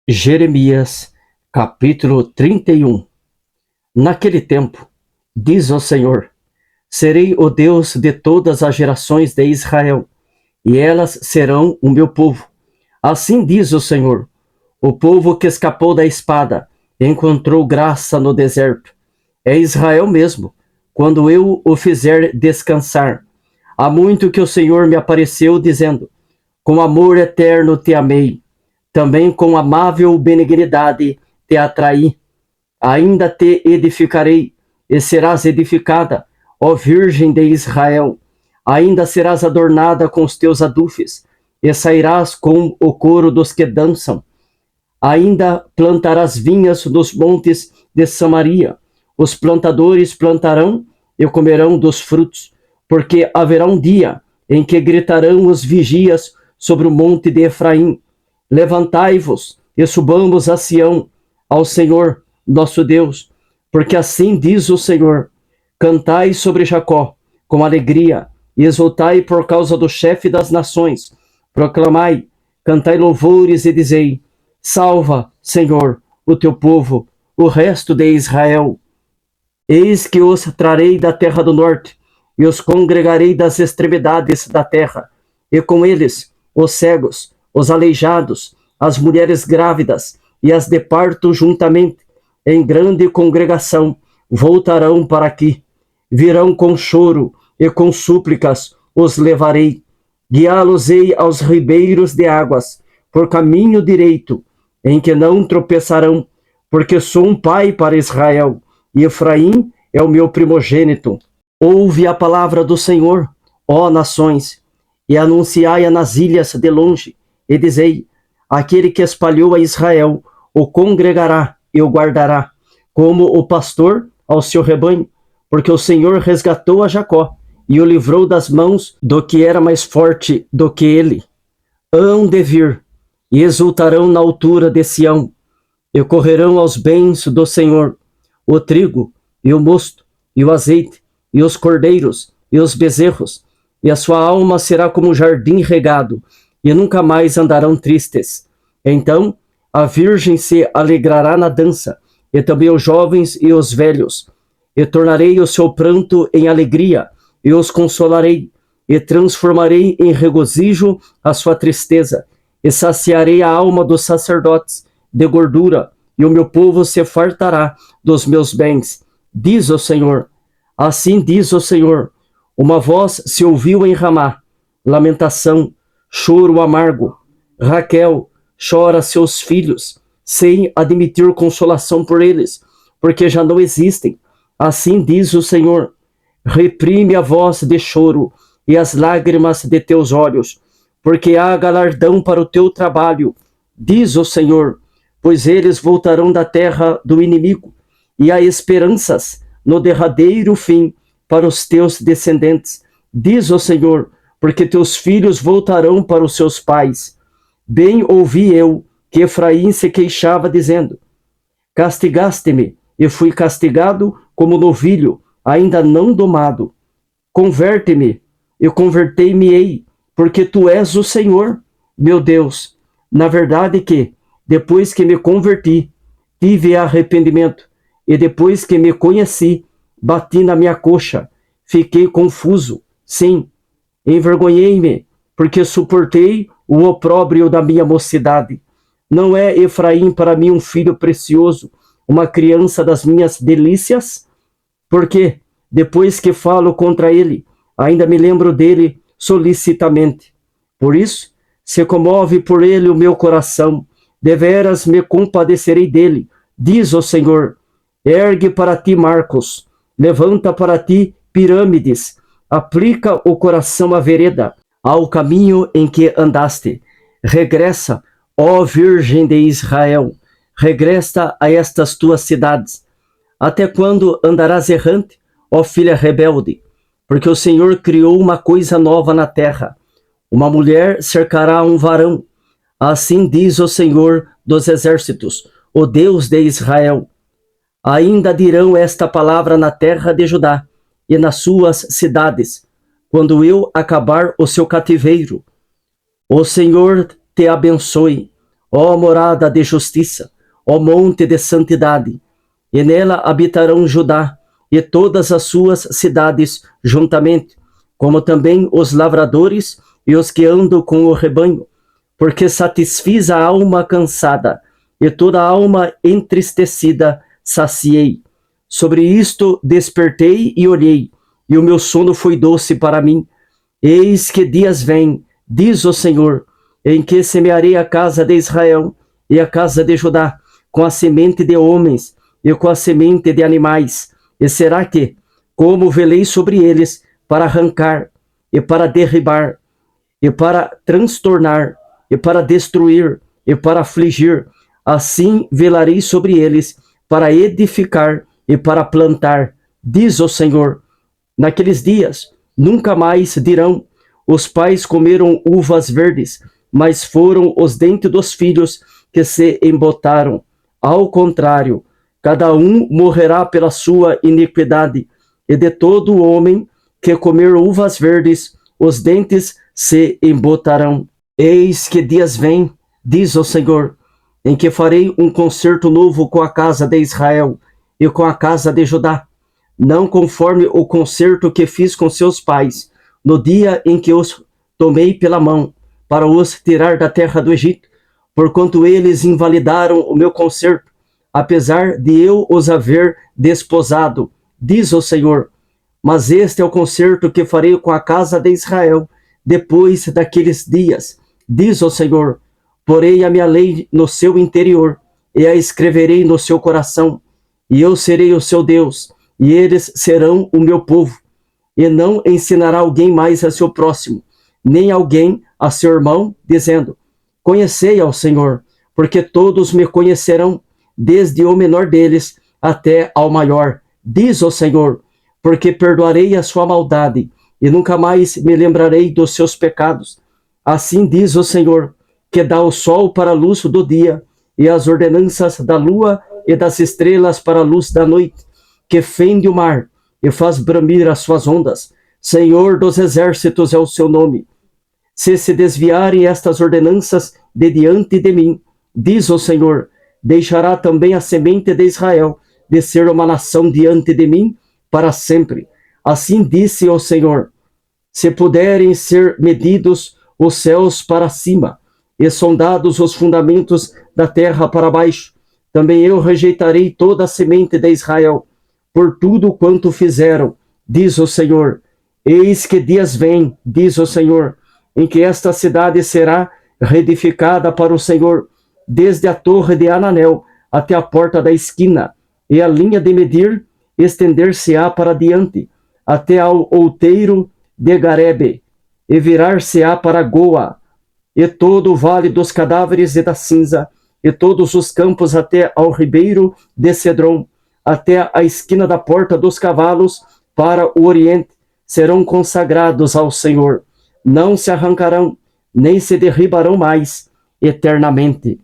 Jeremias, capítulo 31. Naquele tempo, diz o Senhor, serei o Deus de todas as gerações de Israel, e elas serão o meu povo. Assim diz o Senhor, o povo que escapou da espada, encontrou graça no deserto. É Israel mesmo, quando eu o fizer descansar. Há muito que o Senhor me apareceu, dizendo, com amor eterno te amei, também com amável benignidade te atraí. Ainda te edificarei, e serás edificada, ó Virgem de Israel. Ainda serás adornada com os teus adufes, e sairás com o coro dos que dançam. Ainda plantarás vinhas nos montes de Samaria. Os plantadores plantarão e comerão dos frutos, porque haverá um dia em que gritarão os vigias sobre o monte de Efraim: levantai-vos e subamos a Sião, ao Senhor, nosso Deus, porque assim diz o Senhor: cantai sobre Jacó com alegria e exultai por causa do chefe das nações. Proclamai, cantai louvores e dizei: salva, Senhor, o teu povo, o resto de Israel. Eis que os trarei da terra do norte, e os congregarei das extremidades da terra, e com eles os cegos, os aleijados, as mulheres grávidas e as de parto juntamente, em grande congregação, voltarão para aqui. Virão com choro e com súplicas os levarei. Guiá-los-ei aos ribeiros de águas, por caminho direito, em que não tropeçarão, porque sou um pai para Israel, e Efraim é o meu primogênito. Ouve a palavra do Senhor, ó nações, e anunciai-a nas ilhas de longe, e dizei: aquele que espalhou a Israel o congregará e o guardará, como o pastor ao seu rebanho, porque o Senhor resgatou a Jacó e o livrou das mãos do que era mais forte do que ele. Hão de vir e exultarão na altura de Sião, e correrão aos bens do Senhor, o trigo e o mosto e o azeite e os cordeiros e os bezerros, e a sua alma será como um jardim regado, e nunca mais andarão tristes. Então a virgem se alegrará na dança, e também os jovens e os velhos, e tornarei o seu pranto em alegria, e os consolarei, e transformarei em regozijo a sua tristeza, e saciarei a alma dos sacerdotes de gordura, e o meu povo se fartará dos meus bens, diz o Senhor. Assim diz o Senhor: uma voz se ouviu em Ramá, lamentação, choro amargo. Raquel chora seus filhos, sem admitir consolação por eles, porque já não existem. Assim diz o Senhor: reprime a voz de choro e as lágrimas de teus olhos, porque há galardão para o teu trabalho, diz o Senhor, pois eles voltarão da terra do inimigo, e há esperanças no derradeiro fim para os teus descendentes, diz o Senhor, porque teus filhos voltarão para os seus pais. Bem ouvi eu que Efraim se queixava, dizendo: castigaste-me, e fui castigado como novilho, ainda não domado. Converte-me, e convertei-me-ei, porque tu és o Senhor, meu Deus. Na verdade que, depois que me converti, tive arrependimento, e depois que me conheci, bati na minha coxa, fiquei confuso, sim, envergonhei-me, porque suportei o opróbrio da minha mocidade. Não é Efraim para mim um filho precioso, uma criança das minhas delícias? Porque, depois que falo contra ele, ainda me lembro dele solicitamente. Por isso, se comove por ele o meu coração, deveras me compadecerei dele, diz o Senhor. Ergue para ti marcos, levanta para ti pirâmides, aplica o coração à vereda, ao caminho em que andaste. Regressa, ó Virgem de Israel, regressa a estas tuas cidades. Até quando andarás errante, ó filha rebelde? Porque o Senhor criou uma coisa nova na terra. Uma mulher cercará um varão. Assim diz o Senhor dos exércitos, o Deus de Israel. Ainda dirão esta palavra na terra de Judá e nas suas cidades, quando eu acabar o seu cativeiro. O Senhor te abençoe, ó morada de justiça, ó monte de santidade. E nela habitarão Judá e todas as suas cidades juntamente, como também os lavradores e os que andam com o rebanho, porque satisfiz a alma cansada, e toda a alma entristecida saciei. Sobre isto despertei e olhei, e o meu sono foi doce para mim. Eis que dias vêm, diz o Senhor, em que semearei a casa de Israel e a casa de Judá, com a semente de homens e com a semente de animais. E será que, como velei sobre eles, para arrancar, e para derribar, e para transtornar, e para destruir, e para afligir, assim velarei sobre eles, para edificar e para plantar, diz o Senhor. Naqueles dias, nunca mais dirão, os pais comeram uvas verdes, mas foram os dentes dos filhos que se embotaram. Ao contrário, cada um morrerá pela sua iniquidade, e de todo homem que comer uvas verdes, os dentes se embotarão. Eis que dias vêm, diz o Senhor, em que farei um concerto novo com a casa de Israel e com a casa de Judá, não conforme o concerto que fiz com seus pais, no dia em que os tomei pela mão, para os tirar da terra do Egito, porquanto eles invalidaram o meu concerto, apesar de eu os haver desposado, diz o Senhor. Mas este é o concerto que farei com a casa de Israel, depois daqueles dias, diz o Senhor. Porei a minha lei no seu interior, e a escreverei no seu coração, e eu serei o seu Deus, e eles serão o meu povo. E não ensinará alguém mais a seu próximo, nem alguém a seu irmão, dizendo, conhecei ao Senhor, porque todos me conhecerão, desde o menor deles até ao maior, diz o Senhor, porque perdoarei a sua maldade, e nunca mais me lembrarei dos seus pecados. Assim diz o Senhor, que dá o sol para a luz do dia, e as ordenanças da lua e das estrelas para a luz da noite, que fende o mar e faz bramir as suas ondas. Senhor dos exércitos é o seu nome. Se desviarem estas ordenanças de diante de mim, diz o Senhor, deixará também a semente de Israel de ser uma nação diante de mim para sempre. Assim disse o Senhor, se puderem ser medidos os céus para cima, e sondados os fundamentos da terra para baixo, também eu rejeitarei toda a semente de Israel, por tudo quanto fizeram, diz o Senhor. Eis que dias vêm, diz o Senhor, em que esta cidade será reedificada para o Senhor, desde a torre de Ananel até a porta da esquina, e a linha de medir estender-se-á para diante, até ao outeiro de Garebe, e virar-se-á para Goa, e todo o vale dos cadáveres e da cinza, e todos os campos até ao ribeiro de Cedron, até a esquina da porta dos cavalos, para o oriente, serão consagrados ao Senhor. Não se arrancarão, nem se derribarão mais eternamente.